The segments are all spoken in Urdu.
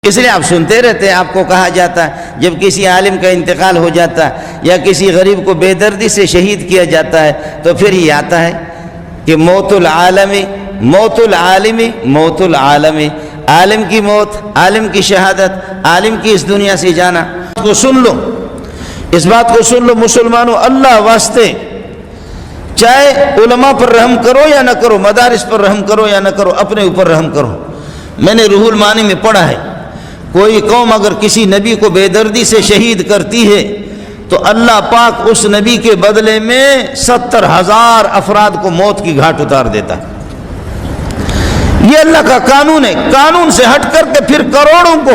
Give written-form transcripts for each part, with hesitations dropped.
اس لیے آپ سنتے رہتے ہیں، آپ کو کہا جاتا ہے جب کسی عالم کا انتقال ہو جاتا ہے یا کسی غریب کو بے دردی سے شہید کیا جاتا ہے تو پھر یہ آتا ہے کہ موت العالمی موت العالمی موت العالمی، عالم کی موت، عالم کی شہادت، عالم کی اس دنیا سے جانا۔ اس کو سن لو، اس بات کو سن لو مسلمانوں، اللہ واسطے چاہے علماء پر رحم کرو یا نہ کرو، مدارس پر رحم کرو یا نہ کرو، اپنے اوپر رحم کرو۔ میں نے روح المعانی میں پڑھا ہے، کوئی قوم اگر کسی نبی کو بے دردی سے شہید کرتی ہے تو اللہ پاک اس نبی کے بدلے میں 70,000 افراد کو موت کی گھاٹ اتار دیتا ہے۔ یہ اللہ کا قانون ہے، قانون سے ہٹ کر کے پھر کروڑوں کو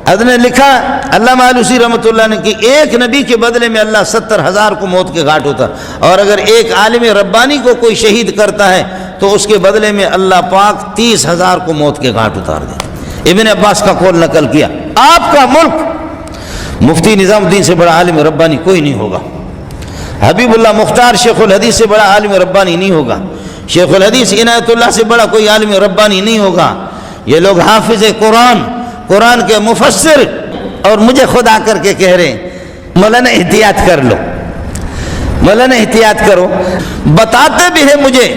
حضرت نے لکھا، علامہ آلوسی رحمۃ اللہ نے کہ ایک نبی کے بدلے میں اللہ 70,000 کو موت کے گھاٹ اتار، اور اگر ایک عالم ربانی کو کوئی شہید کرتا ہے تو اس کے بدلے میں اللہ پاک 30,000 کو موت کے گھاٹ اتار دیتا۔ ابن عباس کا قول نقل کیا، آپ کا ملک مفتی نظام الدین سے بڑا عالم ربانی کوئی نہیں ہوگا، حبیب اللہ مختار شیخ الحدیث سے بڑا عالم ربانی نہیں ہوگا، شیخ الحدیث عنایت اللہ سے بڑا کوئی عالم ربانی نہیں ہوگا۔ یہ لوگ حافظ قرآن، قرآن کے مفسر، اور مجھے خود آ کر کے کہہ رہے ہیں مولانا احتیاط کر لو، مولانا احتیاط کرو۔ بتاتے بھی ہیں مجھے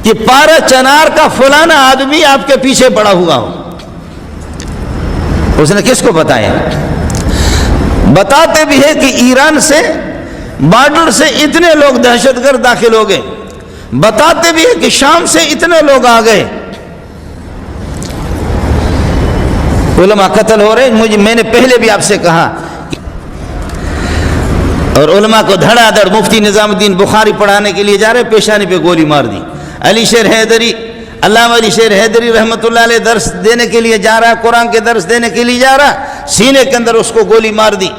کہ پارا چنار کا فلانا آدمی آپ کے پیچھے پڑا ہوا ہو، اس نے کس کو بتایا؟ بتاتے بھی ہے کہ ایران سے بارڈر سے اتنے لوگ دہشت گرد داخل ہو گئے، بتاتے بھی ہے کہ شام سے اتنے لوگ آ گئے، علماء قتل ہو رہے ہیں۔ میں نے پہلے بھی آپ سے کہا، اور علماء کو دھڑا دھڑ مفتی نظام الدین بخاری پڑھانے کے لیے جا رہے، پیشانی پہ گولی مار دی۔ علی شیر حیدری، علامہ علی شیر حیدری رحمۃ اللہ علیہ درس دینے کے لیے جا رہا ہے، قرآن کے درس دینے کے لیے جا رہا ہے، سینے کے اندر اس کو گولی مار دی۔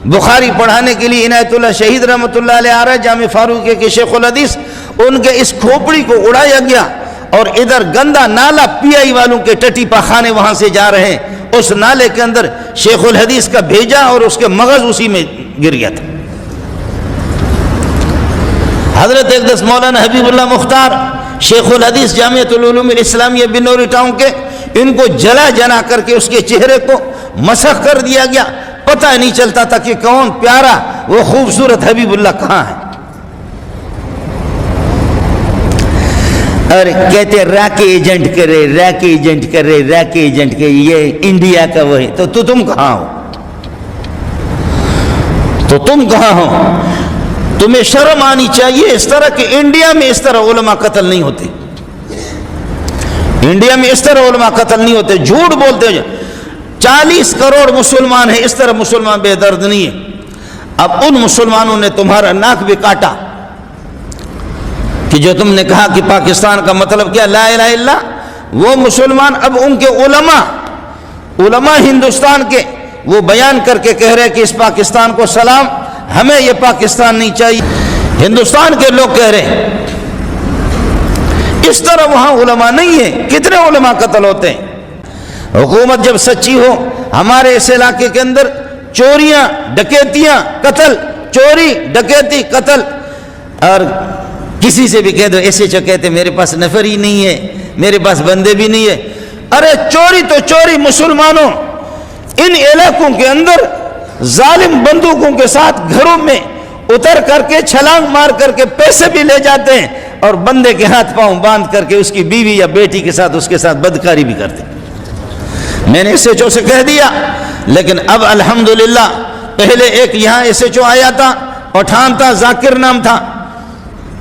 بخاری پڑھانے کے لیے عنایت اللہ شہید رحمۃ اللہ علیہ آ رہا ہے، جامع فاروقیہ کے شیخ الحدیث، ان کے اس کھوپڑی کو اڑایا گیا، اور ادھر گندا نالا پی آئی والوں کے ٹٹی پاخانے وہاں سے جا رہے ہیں، اس نالے کے اندر شیخ الحدیث کا بھیجا اور اس کے مغز اسی میں گر گیا تھا۔ حضرت اقدس مولانا حبیب اللہ مختار شیخ الحدیث جامعۃ العلوم الاسلامیہ بنوری ٹاؤن کے، ان کو جلا کر کے اس کے چہرے کو مسخ کر دیا گیا، پتہ نہیں چلتا تھا کہ کون پیارا وہ خوبصورت حبیب اللہ کہاں ہے۔ اور کہتے راکی ایجنٹ کرے، راکی ایجنٹ کرے، راکی ایجنٹ کرے، یہ انڈیا کا وہ ہے، تو تم کہاں ہو؟ تو تم کہاں ہو؟ تمہیں شرم آنی چاہیے اس طرح کہ انڈیا میں اس طرح علماء قتل نہیں ہوتے، انڈیا میں اس طرح علماء قتل نہیں ہوتے، جھوٹ بولتے ہیں۔ 40 کروڑ مسلمان ہیں، اس طرح مسلمان بے درد نہیں ہے۔ اب ان مسلمانوں نے تمہارا ناک بھی کاٹا کہ جو تم نے کہا کہ پاکستان کا مطلب کیا لا الہ الا اللہ، وہ مسلمان اب ان کے علماء ہندوستان کے وہ بیان کر کے کہہ رہے کہ اس پاکستان کو سلام، ہمیں یہ پاکستان نہیں چاہیے۔ ہندوستان کے لوگ کہہ رہے ہیں اس طرح وہاں علماء نہیں ہیں۔ کتنے علماء قتل ہوتے ہیں؟ حکومت جب سچی ہو، ہمارے اس علاقے کے اندر چوریاں، ڈکیتیاں، قتل، چوری، ڈکیتی، قتل، اور کسی سے بھی کہہ دو، ایسے جو کہتے میرے پاس نفر ہی نہیں ہے، میرے پاس بندے بھی نہیں ہے۔ ارے چوری تو چوری، مسلمانوں ان علاقوں کے اندر ظالم بندوقوں کے ساتھ گھروں میں اتر کر کے چھلانگ مار کر کے پیسے بھی لے جاتے ہیں، اور بندے کے ہاتھ پاؤں باندھ کر کے اس کی بیوی یا بیٹی کے ساتھ اس کے ساتھ بدکاری بھی کرتے ہیں۔ میں نے ایس ایچ او سے کہہ دیا، لیکن اب الحمدللہ، پہلے ایک یہاں ایس ایچ او آیا تھا، پٹھان تھا، ذاکر نام تھا،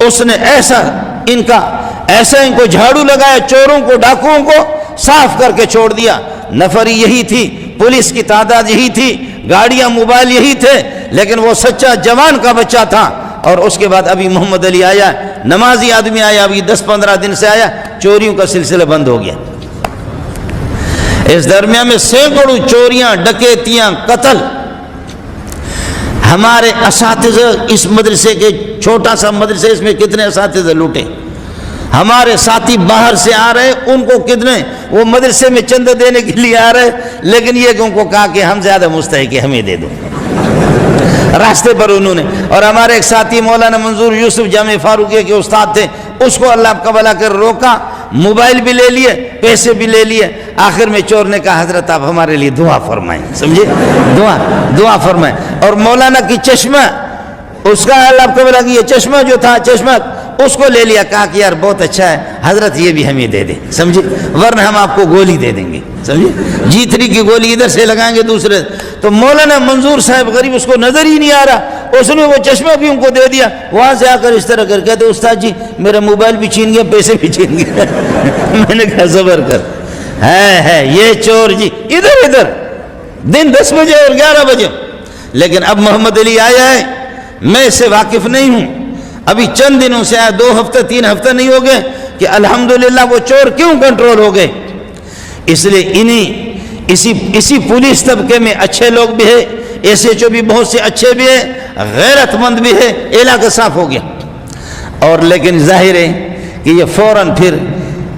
اس نے ایسا ان کو جھاڑو لگایا، چوروں کو، ڈاکوؤں کو صاف کر کے چھوڑ دیا۔ نفری یہی تھی، پولیس کی تعداد یہی تھی، گاڑیاں، موبائل یہی تھے، لیکن وہ سچا جوان کا بچہ تھا۔ اور اس کے بعد ابھی محمد علی آیا، نمازی آدمی آیا، ابھی 10-15 دن سے آیا، چوریوں کا سلسلہ بند ہو گیا۔ اس درمیان میں سینکڑوں چوریاں، ڈکیتیاں، قتل۔ ہمارے اساتذہ اس مدرسے کے، چھوٹا سا مدرسے، اس میں کتنے اساتذہ لوٹے۔ ہمارے ساتھی باہر سے آ رہے، ان کو کتنے وہ مدرسے میں چندہ دینے کے لیے آ رہے، لیکن یہ کہ ان کو کہا کہ ہم زیادہ مستحق ہیں، ہمیں دے دو، راستے پر انہوں نے۔ اور ہمارے ایک ساتھی مولانا منظور یوسف جامع فاروقیہ کے استاد تھے، اس کو اللہ کا بھلا کر روکا، موبائل بھی لے لیے، پیسے بھی لے لیے. آخر میں چور نے کہا حضرت آپ ہمارے لیے دعا فرمائیں. سمجھے؟ دعا فرمائیں. اور مولانا کی چشمہ، اس کا اللہ کو بولا کہ یہ چشمہ جو تھا چشمہ اس کو لے لیا. کہا کہ یار بہت اچھا ہے حضرت، یہ بھی ہمیں دے دیں. سمجھے؟ ورنہ ہم آپ کو گولی دے دیں گے. سمجھے؟ G3 کی گولی ادھر سے لگائیں گے دوسرے. تو مولانا منظور صاحب غریب، اس کو نظر ہی نہیں آ رہا، اس نے وہ چشمہ بھی ان کو دے دیا. وہاں سے آ کر اس طرح کر کہتے استاد جی میرا موبائل بھی چھین گیا، پیسے بھی چھین گیا. میں نے کہا صبر کر. ہے یہ چور جی ادھر دن 10 بجے اور 11 بجے. لیکن اب محمد علی آیا ہے، میں اس سے واقف نہیں ہوں. ابھی چند دنوں سے آیا، 2 ہفتہ 3 ہفتہ نہیں ہو گئے کہ الحمدللہ وہ چور کیوں کنٹرول ہو گئے. اس لیے اسی پولیس طبقے میں اچھے لوگ بھی ہیں، SHO بھی بہت سے اچھے بھی ہیں، غیرت مند بھی ہے. علاقہ صاف ہو گیا. اور لیکن ظاہر ہے کہ یہ فوراً پھر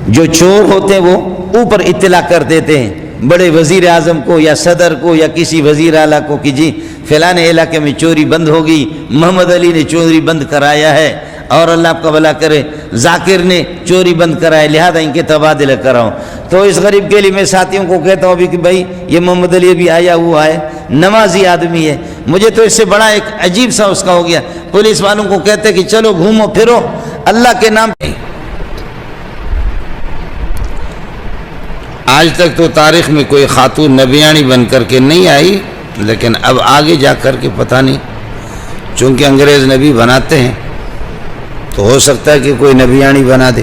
جو چور ہوتے ہیں وہ اوپر اطلاع کر دیتے ہیں بڑے وزیر اعظم کو یا صدر کو یا کسی وزیر اعلیٰ کو کہ جی فلانے علاقے میں چوری بند ہوگی، محمد علی نے چوری بند کرایا ہے، اور اللہ آپ کا بھلا کرے ذاکر نے چوری بند کرایا، لہذا ان کے تبادلہ کراؤں. تو اس غریب کے لیے میں ساتھیوں کو کہتا ہوں ابھی کہ بھائی یہ محمد علی بھی آیا ہوا ہے، نمازی آدمی ہے. مجھے تو اس سے بڑا ایک عجیب سا اس کا ہو گیا. پولیس والوں کو کہتے کہ چلو گھومو پھرو اللہ کے نام پہ. آج تک تو تاریخ میں کوئی خاتون نبیانی بن کر کے نہیں آئی، لیکن اب آگے جا کر کے پتہ نہیں، چونکہ انگریز نبی بناتے ہیں تو ہو سکتا ہے کہ کوئی نبیانی بنا دے.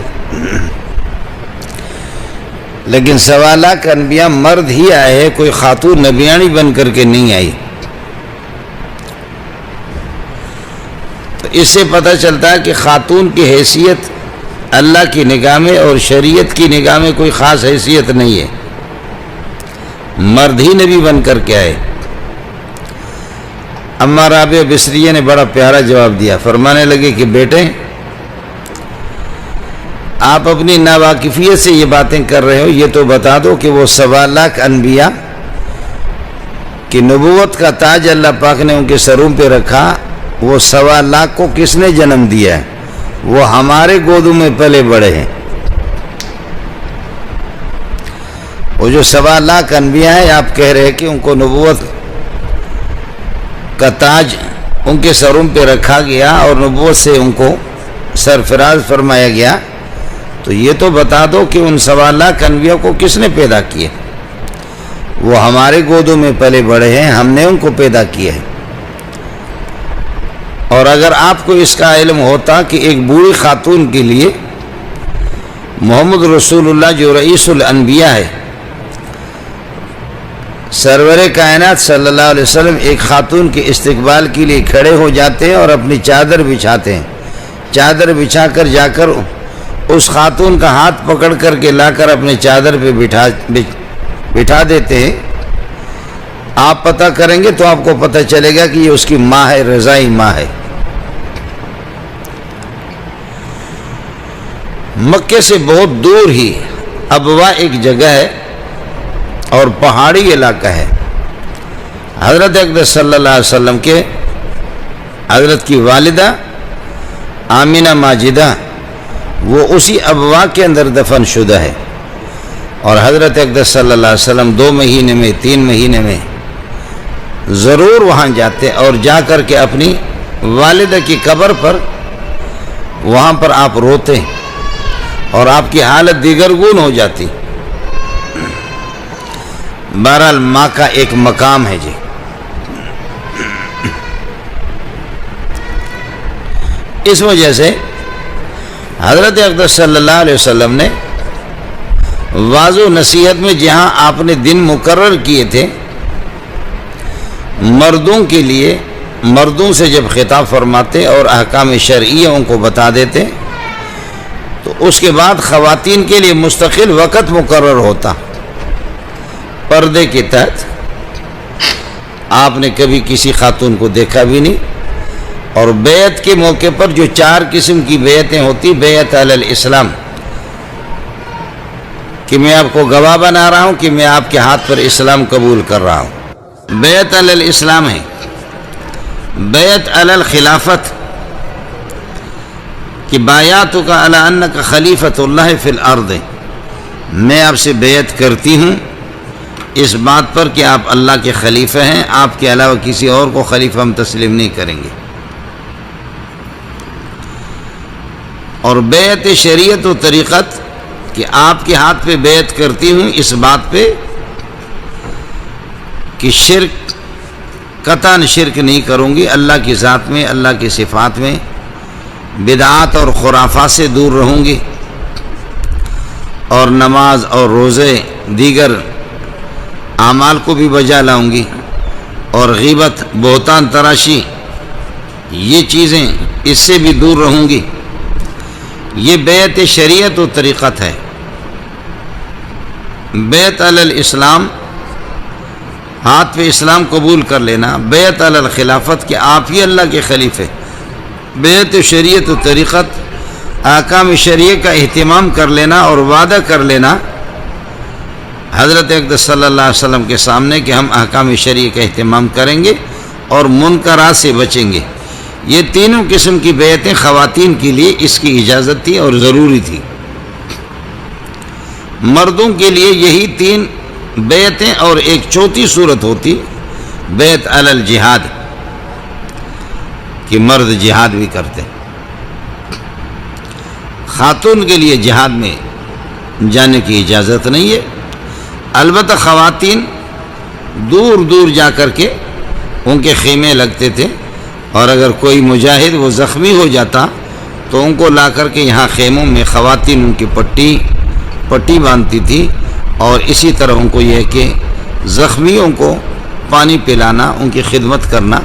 لیکن 1.25 لاکھ انبیاء مرد ہی آئے ہیں، کوئی خاتون نبیانی بن کر کے نہیں آئی. تو اس سے پتہ چلتا ہے کہ خاتون کی حیثیت اللہ کی نگاہ میں اور شریعت کی نگاہ میں کوئی خاص حیثیت نہیں ہے، مرد ہی نبی بن کر کے آئے. اما رابعہ بصریہ نے بڑا پیارا جواب دیا، فرمانے لگے کہ بیٹے آپ اپنی ناواقفیت سے یہ باتیں کر رہے ہو، یہ تو بتا دو کہ وہ 1.25 لاکھ انبیاء کی نبوت کا تاج اللہ پاک نے ان کے سروں پہ رکھا، وہ 1.25 لاکھ کو کس نے جنم دیا ہے؟ وہ ہمارے گودوں میں پلے بڑے ہیں. وہ جو 1.25 لاکھ انبیاء ہیں آپ کہہ رہے ہیں کہ ان کو نبوت کا تاج ان کے سروں پہ رکھا گیا اور نبوت سے ان کو سرفراز فرمایا گیا، تو یہ تو بتا دو کہ ان 1.25 لاکھ انبیاء کو کس نے پیدا کیے؟ وہ ہمارے گودوں میں پلے بڑے ہیں، ہم نے ان کو پیدا کیا ہے. اور اگر آپ کو اس کا علم ہوتا کہ ایک بوڑھی خاتون کے لیے محمد رسول اللہ جو رئیس الانبیاء ہے، سرور کائنات صلی اللہ علیہ وسلم ایک خاتون کے استقبال کے لیے کھڑے ہو جاتے ہیں اور اپنی چادر بچھاتے ہیں، چادر بچھا کر جا کر اس خاتون کا ہاتھ پکڑ کر کے لا کر اپنے چادر پہ بٹھا دیتے ہیں. آپ پتہ کریں گے تو آپ کو پتہ چلے گا کہ یہ اس کی ماں ہے، رضائی ماں ہے. مکے سے بہت دور ہی ابوا ایک جگہ ہے اور پہاڑی علاقہ ہے. حضرت اقدس صلی اللہ علیہ وسلم کے حضرت کی والدہ آمینہ ماجدہ وہ اسی ابوا کے اندر دفن شدہ ہے، اور حضرت اقدس صلی اللہ علیہ وسلم 2 مہینے میں 3 مہینے میں ضرور وہاں جاتے اور جا کر کے اپنی والدہ کی قبر پر وہاں پر آپ روتے اور آپ کی حالت دیگر گون ہو جاتی. بہرحال ماں کا ایک مقام ہے جی. اس وجہ سے حضرت اقدس صلی اللہ علیہ وسلم نے واضح نصیحت میں جہاں آپ نے دن مقرر کیے تھے مردوں کے لیے، مردوں سے جب خطاب فرماتے اور احکام شرعیہ ان کو بتا دیتے، تو اس کے بعد خواتین کے لیے مستقل وقت مقرر ہوتا پردے کے تحت. آپ نے کبھی کسی خاتون کو دیکھا بھی نہیں. اور بیعت کے موقع پر جو 4 قسم کی بیعتیں ہوتی، بیعت علی الاسلام کہ میں آپ کو گواہ بنا رہا ہوں کہ میں آپ کے ہاتھ پر اسلام قبول کر رہا ہوں، بیعت علی الاسلام ہے. بیعت علی الخلافت کہ بایاتک علی انک خلیفۃ اللہ فی الارض، میں آپ سے بیعت کرتی ہوں اس بات پر کہ آپ اللہ کے خلیفہ ہیں، آپ کے علاوہ کسی اور کو خلیفہ ہم تسلیم نہیں کریں گے۔ اور بیعت شریعت و طریقت کہ آپ کے ہاتھ پہ بیعت کرتی ہوں اس بات پہ کہ شرک قطعاً شرک نہیں کروں گی، اللہ کی ذات میں، اللہ کی صفات میں، بدعات اور خرافات سے دور رہوں گی، اور نماز اور روزے دیگر اعمال کو بھی بجا لاؤں گی، اور غیبت بہتان تراشی یہ چیزیں اس سے بھی دور رہوں گی۔ یہ بیعت شریعت و طریقت ہے۔ بیعت علی الاسلام، ہاتھ پہ اسلام قبول کر لینا، بیعت علی الخلافت کہ آپ ہی اللہ کے خلیفے، بیعت شریعت و طریقت احکام شریعہ کا اہتمام کر لینا اور وعدہ کر لینا حضرت اقدس صلی اللہ علیہ وسلم کے سامنے کہ ہم احکام شریعہ کا اہتمام کریں گے اور منکرات سے بچیں گے۔ یہ تینوں قسم کی بیعتیں خواتین کے لیے اس کی اجازت تھی اور ضروری تھی۔ مردوں کے لیے یہی تین بیعتیں اور ایک چوتھی صورت ہوتی بیعت علی الجہاد کہ مرد جہاد بھی کرتے۔ خاتون کے لیے جہاد میں جانے کی اجازت نہیں ہے، البتہ خواتین دور دور جا کر کے ان کے خیمے لگتے تھے، اور اگر کوئی مجاہد وہ زخمی ہو جاتا تو ان کو لا کر کے یہاں خیموں میں خواتین ان کی پٹی باندھتی تھی، اور اسی طرح ان کو یہ کہ زخمیوں کو پانی پلانا، ان کی خدمت کرنا۔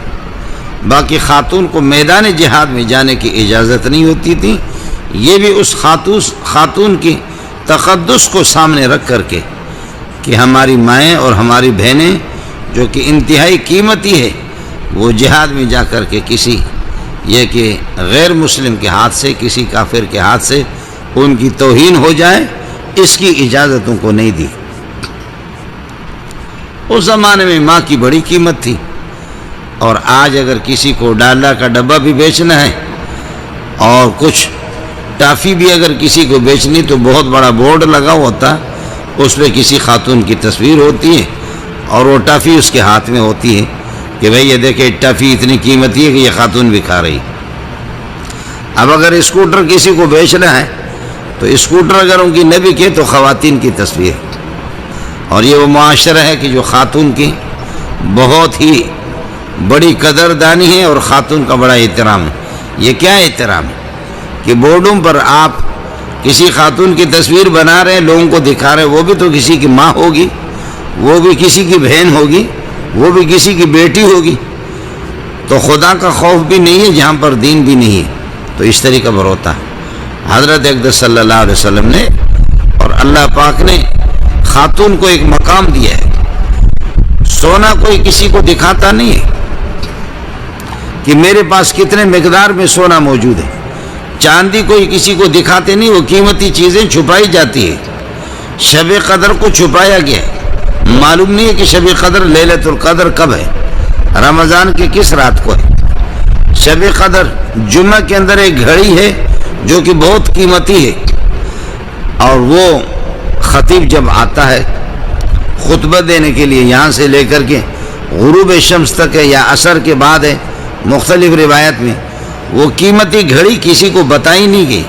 باقی خاتون کو میدان جہاد میں جانے کی اجازت نہیں ہوتی تھی۔ یہ بھی اس خاتون کی تقدس کو سامنے رکھ کر کے کہ ہماری مائیں اور ہماری بہنیں جو کہ انتہائی قیمتی ہے، وہ جہاد میں جا کر کے کسی یہ کہ غیر مسلم کے ہاتھ سے، کسی کافر کے ہاتھ سے ان کی توہین ہو جائے، اس کی اجازت ان کو نہیں دی۔ اس زمانے میں ماں کی بڑی قیمت تھی، اور آج اگر کسی کو ڈالڈا کا ڈبہ بھی بیچنا ہے اور کچھ ٹافی بھی اگر کسی کو بیچنی تو بہت بڑا بورڈ لگا ہوتا، اس پہ کسی خاتون کی تصویر ہوتی ہے اور وہ ٹافی اس کے ہاتھ میں ہوتی ہے کہ بھئی یہ دیکھیں ٹافی اتنی قیمتی ہے کہ یہ خاتون بھی کھا رہی۔ اب اگر اسکوٹر کسی کو بیچنا ہے تو اسکوٹر اگر ان کی نہ بکے تو خواتین کی تصویر، اور یہ وہ معاشرہ ہے کہ جو خاتون کی بہت ہی بڑی قدردانی ہے اور خاتون کا بڑا احترام ہے۔ یہ کیا احترام ہے کہ بورڈوں پر آپ کسی خاتون کی تصویر بنا رہے ہیں، لوگوں کو دکھا رہے ہیں، وہ بھی تو کسی کی ماں ہوگی، وہ بھی کسی کی بہن ہوگی، وہ بھی کسی کی بیٹی ہوگی، تو خدا کا خوف بھی نہیں ہے جہاں پر دین بھی نہیں ہے۔ تو اس طریقہ پر ہوتا ہے۔ حضرت اقدس صلی اللہ علیہ وسلم نے اور اللہ پاک نے خاتون کو ایک مقام دیا ہے۔ سونا کوئی کسی کو دکھاتا نہیں ہے کہ میرے پاس کتنے مقدار میں سونا موجود ہے، چاندی کوئی کسی کو دکھاتے نہیں، وہ قیمتی چیزیں چھپائی جاتی ہے۔ شب قدر کو چھپایا گیا ہے، معلوم نہیں ہے کہ شب قدر لیلۃ القدر کب ہے، رمضان کی کس رات کو ہے۔ شب قدر جمعہ کے اندر ایک گھڑی ہے جو کہ بہت قیمتی ہے، اور وہ خطیب جب آتا ہے خطبہ دینے کے لیے یہاں سے لے کر کے غروب شمس تک ہے یا عصر کے بعد ہے، مختلف روایت میں وہ قیمتی گھڑی کسی کو بتائی نہیں گئی،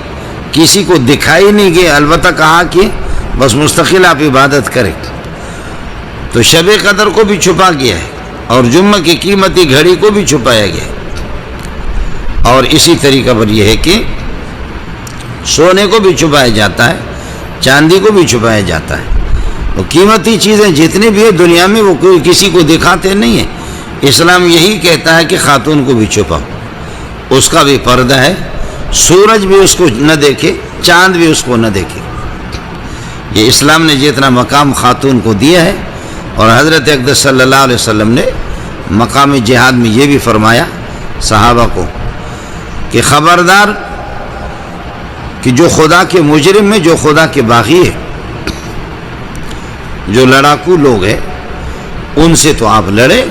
کسی کو دکھائی نہیں گئی، البتہ کہا کہ بس مستقل آپ عبادت کریں۔ تو شب قدر کو بھی چھپا گیا ہے اور جمعہ کی قیمتی گھڑی کو بھی چھپایا گیا ہے۔ اور اسی طریقہ پر یہ ہے کہ سونے کو بھی چھپایا جاتا ہے، چاندی کو بھی چھپایا جاتا ہے۔ وہ قیمتی چیزیں جتنی بھی ہیں دنیا میں وہ کوئی کسی کو دکھاتے نہیں ہیں۔ اسلام یہی کہتا ہے کہ خاتون کو بھی چھپاؤ، اس کا بھی پردہ ہے، سورج بھی اس کو نہ دیکھے، چاند بھی اس کو نہ دیکھے۔ یہ اسلام نے جتنا مقام خاتون کو دیا ہے، اور حضرت اقدس صلی اللہ علیہ وسلم نے مقام جہاد میں یہ بھی فرمایا صحابہ کو کہ خبردار کہ جو خدا کے مجرم ہیں، جو خدا کے باغی ہے، جو لڑاکو لوگ ہیں، ان سے تو آپ لڑے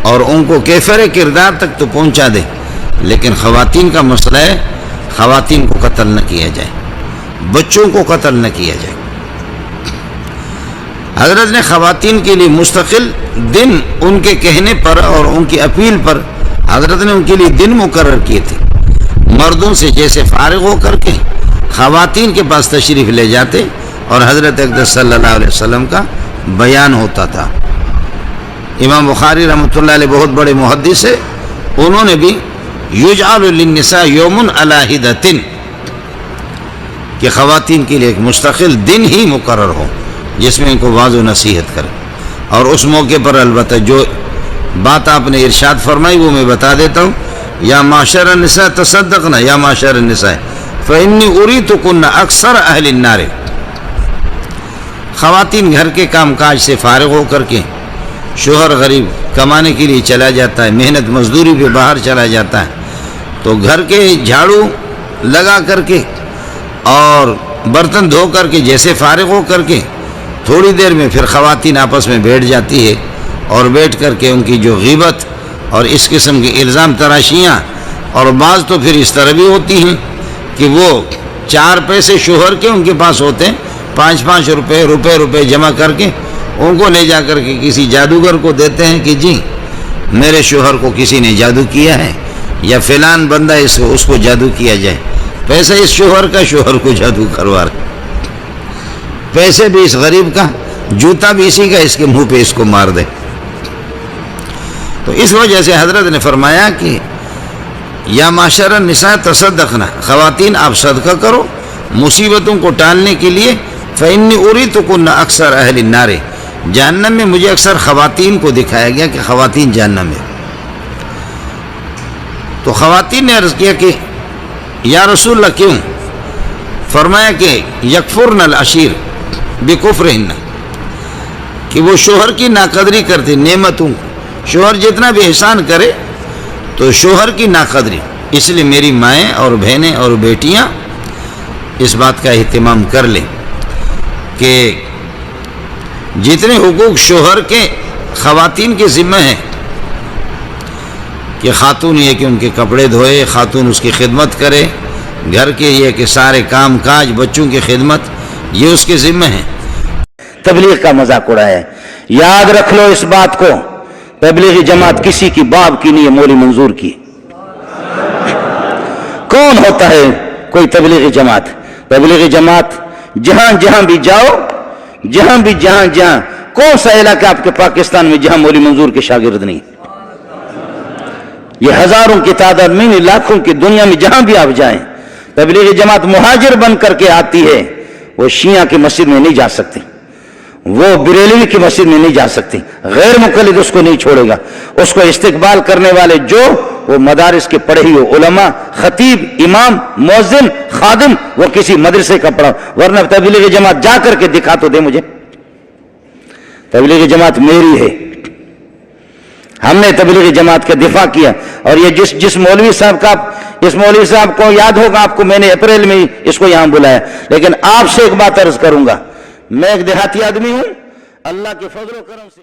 اور ان کو کیفر کردار تک تو پہنچا دیں، لیکن خواتین کا مسئلہ ہے، خواتین کو قتل نہ کیا جائے، بچوں کو قتل نہ کیا جائے۔ حضرت نے خواتین کے لیے مستقل دن ان کے کہنے پر اور ان کی اپیل پر حضرت نے ان کے لیے دن مقرر کیے تھے۔ مردوں سے جیسے فارغ ہو کر کے خواتین کے پاس تشریف لے جاتے اور حضرت اقدس صلی اللہ علیہ وسلم کا بیان ہوتا تھا۔ امام بخاری رحمۃ اللہ علیہ بہت بڑے محدث ہے، انہوں نے بھی یجعل للنساء یوم علی حدۃ کہ خواتین کے لیے ایک مستقل دن ہی مقرر ہو جس میں ان کو واضح و نصیحت کرے۔ اور اس موقع پر البتہ جو بات آپ نے ارشاد فرمائی وہ میں بتا دیتا ہوں، یا معاشر النساء تصدقنا یا معاشر النساء فإنی اریتکن اکثر اہل النار۔ خواتین گھر کے کام کاج سے فارغ ہو کر کے، شوہر غریب کمانے کے لیے چلا جاتا ہے، محنت مزدوری پہ باہر چلا جاتا ہے، تو گھر کے جھاڑو لگا کر کے اور برتن دھو کر کے جیسے فارغ ہو کر کے تھوڑی دیر میں پھر خواتین آپس میں بیٹھ جاتی ہے اور بیٹھ کر کے ان کی جو غیبت اور اس قسم کی الزام تراشیاں، اور بعض تو پھر اس طرح بھی ہوتی ہیں کہ وہ 4 پیسے شوہر کے ان کے پاس ہوتے ہیں، 5 روپے جمع کر کے ان کو لے جا کر کے کسی جادوگر کو دیتے ہیں کہ جی میرے شوہر کو کسی نے جادو کیا ہے، یا فلان بندہ اس کو جادو کیا جائے۔ پیسہ اس شوہر کا، شوہر کو جادو کروا رہے، پیسے بھی اس غریب کا، جوتا بھی اسی کا، اس کے منہ پہ اس کو مار دے۔ تو اس وجہ سے حضرت نے فرمایا کہ یا معاشر النساء تصدقنا، خواتین آپ صدقہ کرو مصیبتوں کو ٹالنے کے لیے، فإنی اریتکن اکثر اہل النار، جہنم میں مجھے اکثر خواتین کو دکھایا گیا کہ خواتین جہنم میں۔ تو خواتین نے عرض کیا کہ یا رسول اللہ کیوں؟ فرمایا کہ یکفرن العشیر بکفرہن، کہ وہ شوہر کی ناقدری کرتے نعمتوں، شوہر جتنا بھی احسان کرے تو شوہر کی ناقدری، اس لیے میری مائیں اور بہنیں اور بیٹیاں اس بات کا اہتمام کر لیں کہ جتنے حقوق شوہر کے خواتین کے ذمہ ہیں، کہ خاتون یہ کہ ان کے کپڑے دھوئے، خاتون اس کی خدمت کرے، گھر کے یہ کہ سارے کام کاج، بچوں کی خدمت، یہ اس کے ذمہ ہیں۔ تبلیغ کا مذاق اڑایا ہے، یاد رکھ لو اس بات کو، تبلیغی جماعت کسی کی باپ کی نہیں ہے، مولوی منظور کی۔ کون ہوتا ہے کوئی تبلیغی جماعت؟ تبلیغی جماعت جہاں جہاں بھی جاؤ، جہاں کون سا علاقہ آپ کے پاکستان میں جہاں مولوی منظور کے شاگرد نہیں؟ یہ ہزاروں کی تعداد میں نہیں، لاکھوں کی دنیا میں جہاں بھی آپ جائیں، تبلیغی جماعت مہاجر بن کر کے آتی ہے، وہ شیعہ کی مسجد میں نہیں جا سکتی، وہ بریلوی کی مسجد میں نہیں جا سکتی، غیر مقلد اس کو نہیں چھوڑے گا، اس کو استقبال کرنے والے جو وہ مدارس کے پڑھے ہوئے علماء، خطیب، امام، مؤذن، خادم، وہ کسی مدرسے کا پڑھا، ورنہ تبلیغی جماعت جا کر کے دکھا تو دے مجھے، تبلیغی جماعت میری ہے، ہم نے تبلیغی جماعت کا دفاع کیا۔ اور یہ جس مولوی صاحب کا، اس مولوی صاحب کو یاد ہوگا آپ کو، میں نے اپریل میں اس کو یہاں بلایا، لیکن آپ سے ایک بات عرض کروں گا، میں ایک دیہاتی آدمی ہوں، اللہ کے فضل و کرم سے